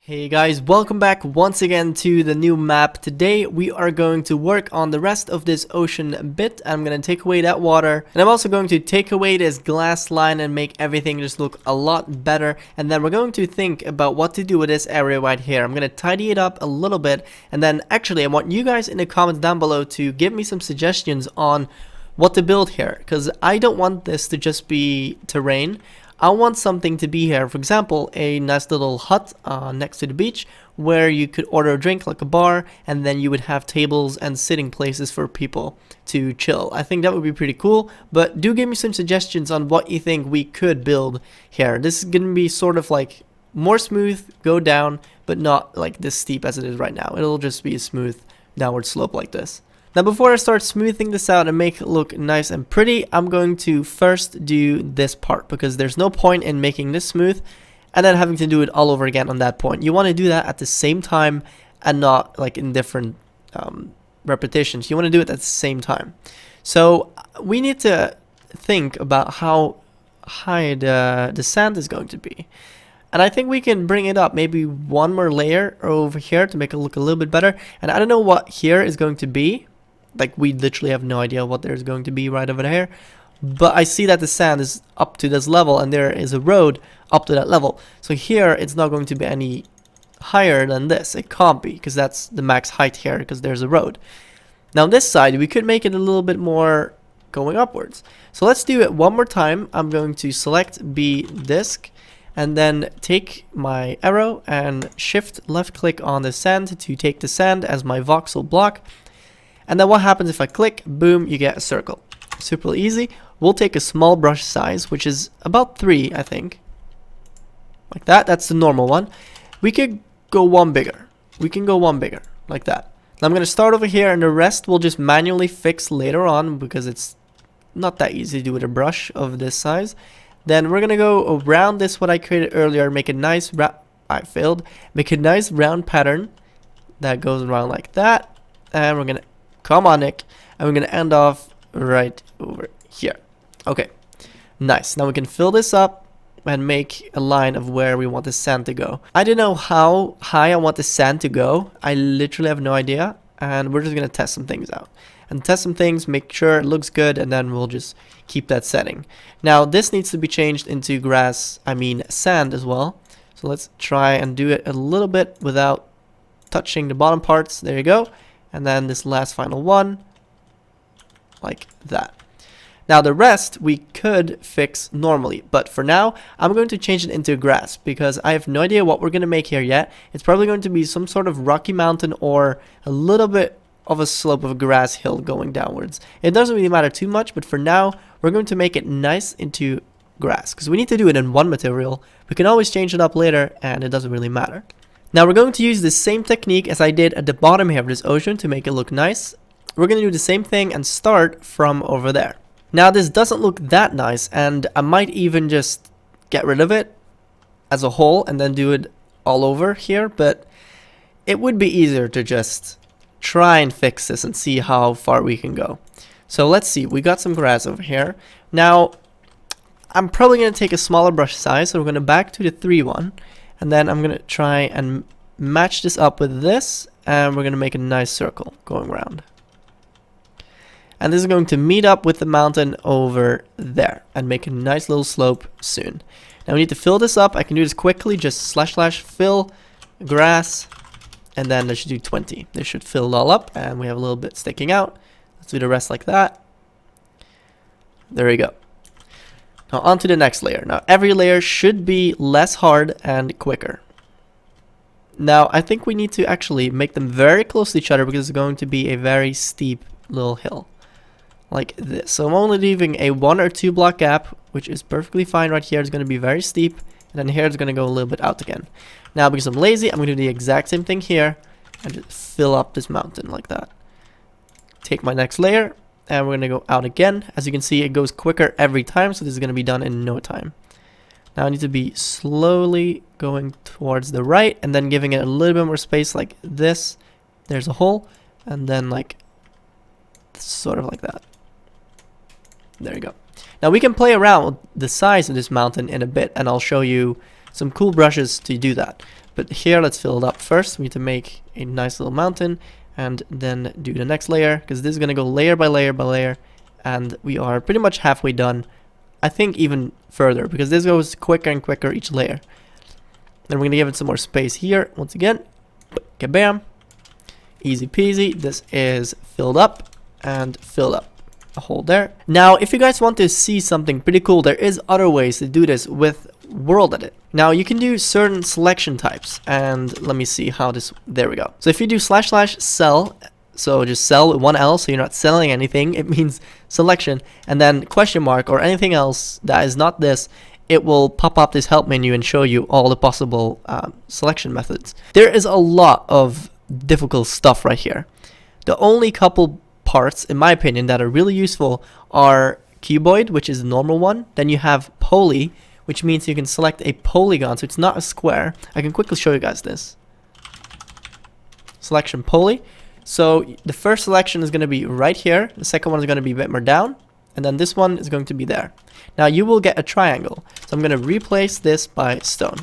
Hey guys, welcome back once again to the new map. Today we are going to work on the rest of this ocean bit. I'm going to take away that water, and I'm also going to take away this glass line and make everything just look a lot better. And then we're going to think about what to do with this area right here. I'm going to tidy it up a little bit, and then actually I want you guys in the comments down below to give me some suggestions on what to build here, because I don't want this to just be terrain. I want something to be here. For example, a nice little hut next to the beach where you could order a drink like a bar, and then you would have tables and sitting places for people to chill. I think that would be pretty cool, but do give me some suggestions on what you think we could build here. This is going to be sort of like more smooth, go down, but not like this steep as it is right now. It'll just be a smooth downward slope like this. Now before I start smoothing this out and make it look nice and pretty, I'm going to first do this part, because there's no point in making this smooth and then having to do it all over again on that point. You want to do that at the same time and not like in different repetitions. You want to do it at the same time. So we need to think about how high the sand is going to be. And I think we can bring it up maybe one more layer over here to make it look a little bit better. And I don't know what here is going to be. Like, we literally have no idea what there's going to be right over there. But I see that the sand is up to this level, and there is a road up to that level. So here, it's not going to be any higher than this. It can't be, because that's the max height here, because there's a road. Now, on this side, we could make it a little bit more going upwards. So let's do it one more time. I'm going to select B disk, and then take my arrow and shift left click on the sand to take the sand as my voxel block. And then what happens if I click, boom, you get a circle. Super easy. We'll take a small brush size, which is about 3, I think. Like that. That's the normal one. We could go one bigger. We can go one bigger, like that. Now I'm going to start over here, and the rest we'll just manually fix later on, because it's not that easy to do with a brush of this size. Then we're going to go around this, what I created earlier, make a nice, make a nice round pattern that goes around like that. And we're going to, come on, Nick. And we're going to end off right over here. Okay, nice. Now we can fill this up and make a line of where we want the sand to go. I don't know how high I want the sand to go. I literally have no idea. And we're just going to test some things out. And test some things, make sure it looks good, and then we'll just keep that setting. Now this needs to be changed into sand as well. So let's try and do it a little bit without touching the bottom parts. There you go. And then this last final one, like that. Now the rest we could fix normally, but for now I'm going to change it into grass, because I have no idea what we're going to make here yet. It's probably going to be some sort of rocky mountain or a little bit of a slope of a grass hill going downwards. It doesn't really matter too much, but for now we're going to make it nice into grass, because we need to do it in one material. We can always change it up later, and it doesn't really matter. Now we're going to use the same technique as I did at the bottom here of this ocean to make it look nice. We're going to do the same thing and start from over there. Now this doesn't look that nice, and I might even just get rid of it as a whole and then do it all over here, but it would be easier to just try and fix this and see how far we can go. So let's see, we got some grass over here. Now I'm probably going to take a smaller brush size, so we're going to back to the 3 one. And then I'm going to try and match this up with this, and we're going to make a nice circle going around. And this is going to meet up with the mountain over there and make a nice little slope soon. Now we need to fill this up. I can do this quickly, just / fill grass, and then let's do 20. This should fill it all up, and we have a little bit sticking out. Let's do the rest like that. There we go. Now on to the next layer. Now every layer should be less hard and quicker. Now I think we need to actually make them very close to each other, because it's going to be a very steep little hill. Like this. So I'm only leaving a 1 or 2 block gap, which is perfectly fine right here. It's going to be very steep. And then here it's going to go a little bit out again. Now because I'm lazy, I'm going to do the exact same thing here and just fill up this mountain like that. Take my next layer. And we're going to go out again. As you can see, it goes quicker every time, so this is going to be done in no time. Now I need to be slowly going towards the right, and then giving it a little bit more space like this. There's a hole, and then like sort of like that. There you go. Now we can play around with the size of this mountain in a bit, and I'll show you some cool brushes to do that. But here, let's fill it up first. We need to make a nice little mountain and then do the next layer, because this is going to go layer by layer by layer, and we are pretty much halfway done. I think even further, because this goes quicker and quicker each layer. Then we're going to give it some more space here. Once again, kabam. Easy peasy. This is filled up and filled up. A hole there. Now, if you guys want to see something pretty cool, there is other ways to do this with World Edit. Now, you can do certain selection types, and let me see how this, there we go. So if you do / sell, so just sell with one L, so you're not selling anything, it means selection, and then question mark or anything else that is not this, it will pop up this help menu and show you all the possible selection methods. There is a lot of difficult stuff right here. The only couple parts, in my opinion, that are really useful are cuboid, which is the normal one. Then you have poly, which means you can select a polygon, so it's not a square. I can quickly show you guys this. Selection poly. So the first selection is going to be right here. The second one is going to be a bit more down. And then this one is going to be there. Now you will get a triangle. So I'm going to replace this by stone.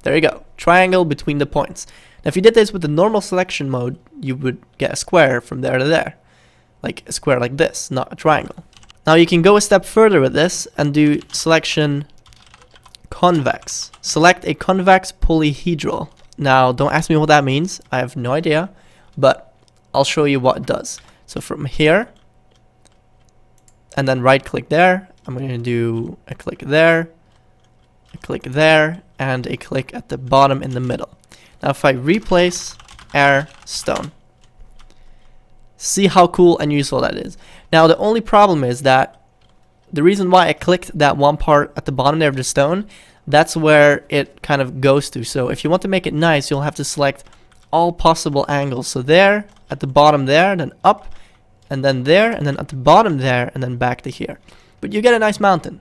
There you go. Triangle between the points. Now if you did this with the normal selection mode, you would get a square from there to there. Like a square like this, not a triangle. Now you can go a step further with this and do selection convex. Select a convex polyhedral. Now don't ask me what that means. I have no idea, but I'll show you what it does. So from here, and then right click there, I'm going to do a click there, a click there, and a click at the bottom in the middle. Now if I replace air stone, see how cool and useful that is. Now the only problem is that the reason why I clicked that one part at the bottom there of the stone, that's where it kind of goes to. So if you want to make it nice, you'll have to select all possible angles. So there, at the bottom there, then up, and then there, and then at the bottom there, and then back to here. But you get a nice mountain.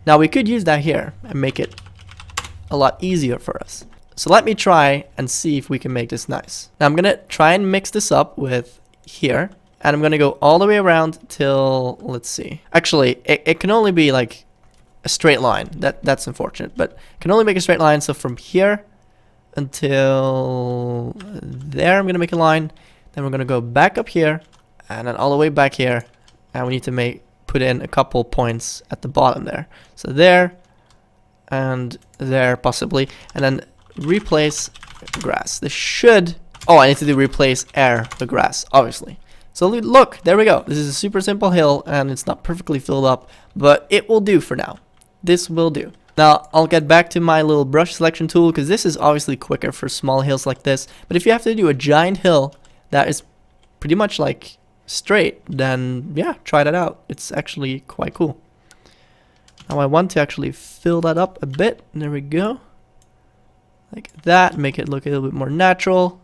Now we could use that here and make it a lot easier for us. So let me try and see if we can make this nice. Now I'm going to try and mix this up with here, and I'm going to go all the way around till, let's see. Actually, it can only be like a straight line. That's unfortunate, but it can only make a straight line. So from here until there, I'm going to make a line. Then we're going to go back up here, and then all the way back here, and we need to put in a couple points at the bottom there. So there, and there possibly, and then replace grass. This should, oh, I need to do replace air, the grass, obviously. So look, there we go. This is a super simple hill, and it's not perfectly filled up, but it will do for now. This will do. Now, I'll get back to my little brush selection tool, because this is obviously quicker for small hills like this. But if you have to do a giant hill that is pretty much like straight, then yeah, try that out. It's actually quite cool. Now I want to actually fill that up a bit. There we go. Like that, make it look a little bit more natural.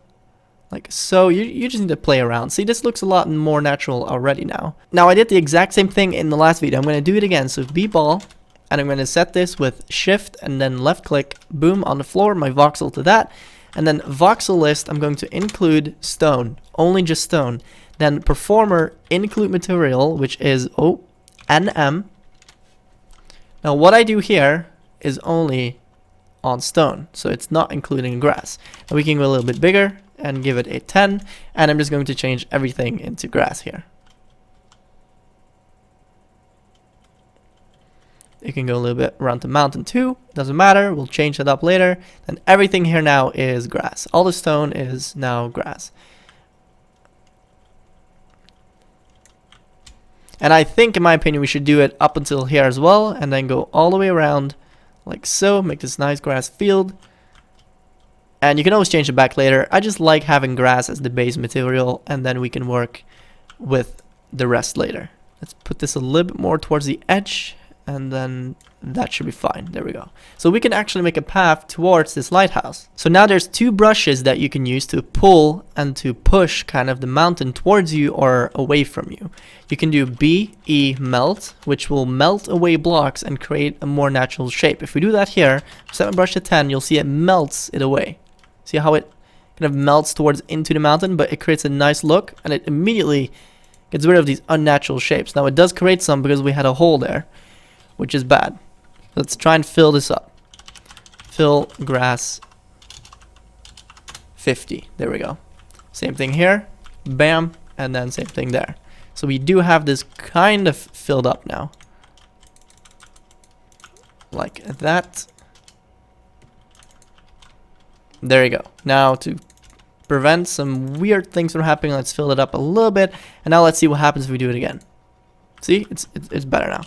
Like so, you just need to play around. See, this looks a lot more natural already now. Now I did the exact same thing in the last video. I'm going to do it again. So B-ball, and I'm going to set this with shift and then left click, boom, on the floor, my voxel to that. And then voxel list, I'm going to include stone, only just stone. Then performer, include material, which is NM. Now what I do here is only on stone, so it's not including grass. And we can go a little bit bigger and give it a 10, and I'm just going to change everything into grass here. You can go a little bit around the mountain too, doesn't matter, we'll change that up later. And everything here now is grass. All the stone is now grass. And I think, in my opinion, we should do it up until here as well, and then go all the way around like so, make this nice grass field. And you can always change it back later. I just like having grass as the base material, and then we can work with the rest later. Let's put this a little bit more towards the edge, and then that should be fine. There we go. So we can actually make a path towards this lighthouse. So now there's two brushes that you can use to pull and to push kind of the mountain towards you or away from you. You can do B-E melt, which will melt away blocks and create a more natural shape. If we do that here, set my brush to 10, you'll see it melts it away. See how it kind of melts towards into the mountain, but it creates a nice look, and it immediately gets rid of these unnatural shapes. Now it does create some because we had a hole there, which is bad. Let's try and fill this up. Fill grass 50. There we go. Same thing here. Bam. And then same thing there. So we do have this kind of filled up now. Like that. There you go. Now to prevent some weird things from happening, let's fill it up a little bit. And now let's see what happens if we do it again. See, it's better now.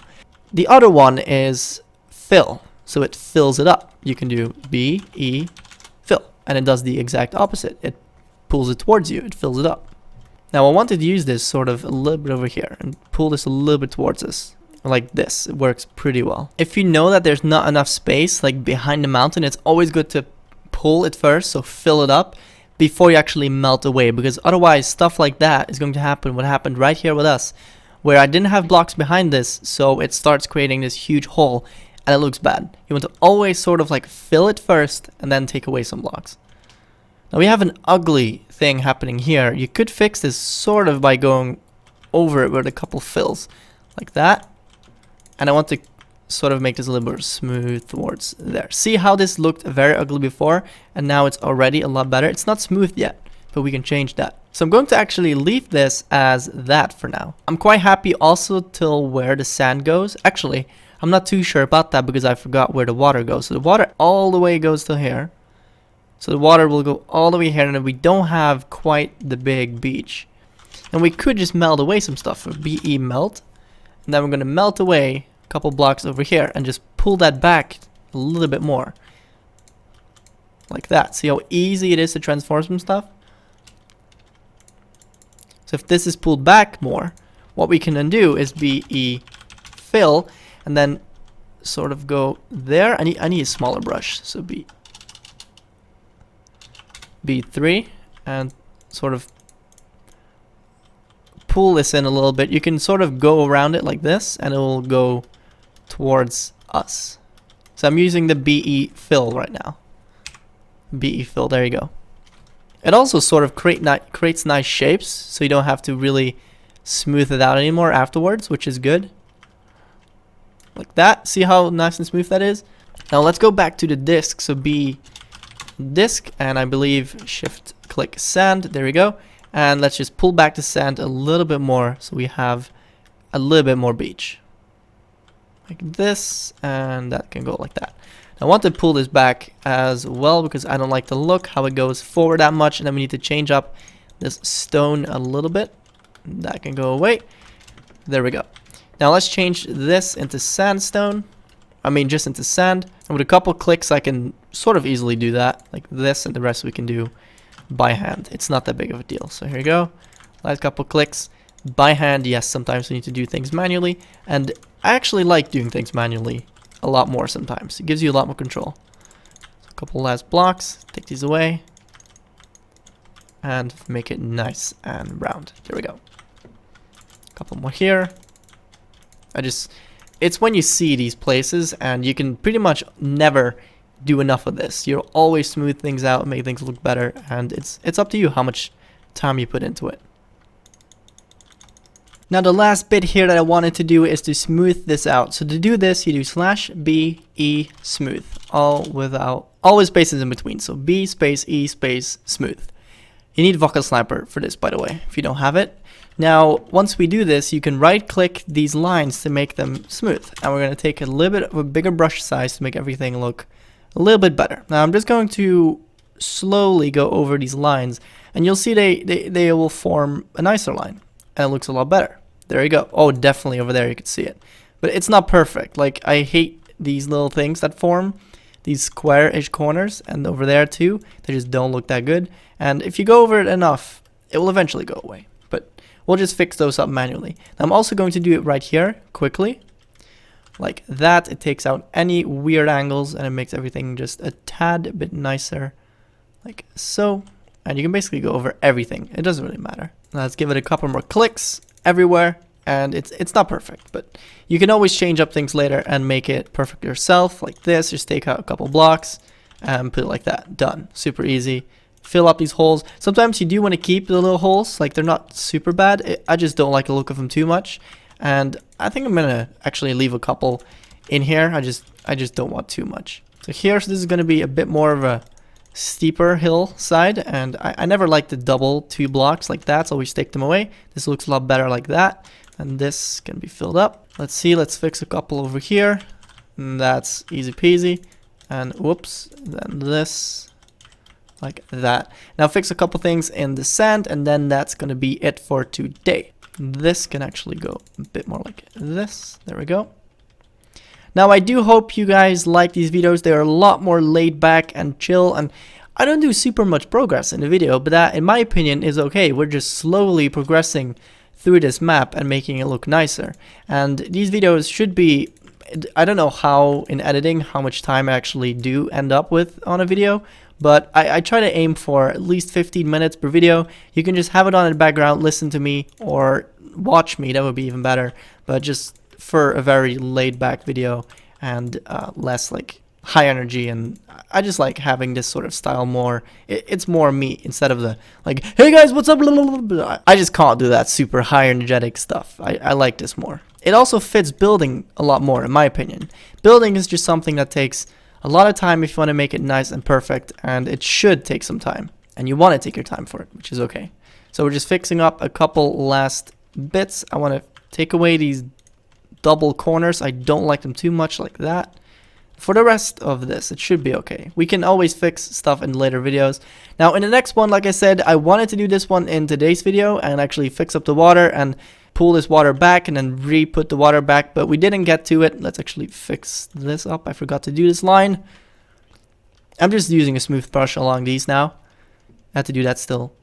The other one is fill. So it fills it up. You can do B, E, fill. And it does the exact opposite. It pulls it towards you. It fills it up. Now I wanted to use this sort of a little bit over here and pull this a little bit towards us. Like this. It works pretty well. If you know that there's not enough space like behind the mountain, it's always good to pull it first, so fill it up before you actually melt away, because otherwise stuff like that is going to happen. What happened right here with us, where I didn't have blocks behind this, so it starts creating this huge hole and it looks bad. You want to always sort of like fill it first and then take away some blocks. Now we have an ugly thing happening here. You could fix this sort of by going over it with a couple fills like that, and I want to sort of make this a little bit smooth towards there. See how this looked very ugly before, and now it's already a lot better. It's not smooth yet, but we can change that. So I'm going to actually leave this as that for now. I'm quite happy also till where the sand goes. Actually, I'm not too sure about that because I forgot where the water goes. So the water all the way goes to here. So the water will go all the way here, and we don't have quite the big beach. And we could just melt away some stuff for BE melt. And then we're going to melt away couple blocks over here and just pull that back a little bit more like that. See how easy it is to transform some stuff? So if this is pulled back more, what we can then do is BE fill and then sort of go there. I need a smaller brush, so B3 and sort of pull this in a little bit. You can sort of go around it like this and it will go towards us. So I'm using the BE fill right now. BE fill, there you go. It also sort of creates nice shapes, so you don't have to really smooth it out anymore afterwards, which is good. Like that. See how nice and smooth that is? Now let's go back to the disk. So B disk, and I believe shift click sand. There we go. And let's just pull back the sand a little bit more so we have a little bit more beach. Like this, and that can go like that. I want to pull this back as well because I don't like the look how it goes forward that much, and then we need to change up this stone a little bit. That can go away. There we go. Now let's change this into sandstone. I mean just into sand. And with a couple clicks I can sort of easily do that. Like this, and the rest we can do by hand. It's not that big of a deal. So here we go. Last couple clicks. By hand, yes, sometimes we need to do things manually, and I actually like doing things manually a lot more sometimes. It gives you a lot more control. So a couple last blocks, take these away, and make it nice and round. There we go. A couple more here. It's when you see these places, and you can pretty much never do enough of this. You'll always smooth things out, make things look better, and it's up to you how much time you put into it. Now the last bit here that I wanted to do is to smooth this out. So to do this, you do /B-E smooth, all with spaces in between. So B space E space smooth. You need Vocal Sniper for this, by the way, if you don't have it. Now, once we do this, you can right click these lines to make them smooth. And we're going to take a little bit of a bigger brush size to make everything look a little bit better. Now I'm just going to slowly go over these lines, and you'll see they will form a nicer line. And it looks a lot better. There you go. Oh, definitely over there you can see it. But it's not perfect. Like, I hate these little things that form, these square-ish corners, and over there too. They just don't look that good. And if you go over it enough, it will eventually go away. But we'll just fix those up manually. Now, I'm also going to do it right here, quickly. Like that. It takes out any weird angles, and it makes everything just a tad bit nicer. Like so. And you can basically go over everything. It doesn't really matter. Let's give it a couple more clicks everywhere. And it's not perfect, but you can always change up things later and make it perfect yourself. Like this, just take out a couple blocks and put it like that. Done. Super easy. Fill up these holes. Sometimes you do want to keep the little holes. Like, they're not super bad. I just don't like the look of them too much. And I think I'm going to actually leave a couple in here. I just don't want too much. So here, so this is going to be a bit more of a steeper hillside, and I never like to double 2 blocks like that, so always take them away. This looks a lot better like that, and this can be filled up. Let's see, let's fix a couple over here. And that's easy peasy. And whoops, then this, like that. Now fix a couple things in the sand, and then that's gonna be it for today. This can actually go a bit more like this. There we go. Now I do hope you guys like these videos. They're a lot more laid back and chill, and I don't do super much progress in the video, but that in my opinion is okay. We're just slowly progressing through this map and making it look nicer. And these videos should be, I don't know how in editing how much time I actually do end up with on a video, but I try to aim for at least 15 minutes per video. You can just have it on in the background, listen to me, or watch me, that would be even better. But just for a very laid back video and less like high energy, and I just like having this sort of style more. It's more me instead of the like, hey guys, what's up, blah, blah, blah. I just can't do that super high energetic stuff. I like this more. It also fits building a lot more in my opinion. Building is just something that takes a lot of time if you want to make it nice and perfect, and it should take some time, and you want to take your time for it, which is okay. So we're just fixing up a couple last bits. I want to take away these double corners. I don't like them too much like that. For the rest of this, it should be okay. We can always fix stuff in later videos. Now in the next one, like I said, I wanted to do this one in today's video and actually fix up the water and pull this water back and then re-put the water back, but we didn't get to it. Let's actually fix this up. I forgot to do this line. I'm just using a smooth brush along these now. I have to do that still.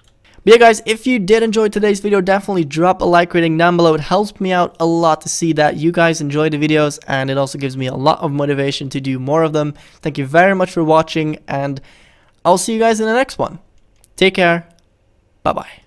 But yeah guys, if you did enjoy today's video, definitely drop a like rating down below. It helps me out a lot to see that you guys enjoy the videos, and it also gives me a lot of motivation to do more of them. Thank you very much for watching, and I'll see you guys in the next one. Take care. Bye bye.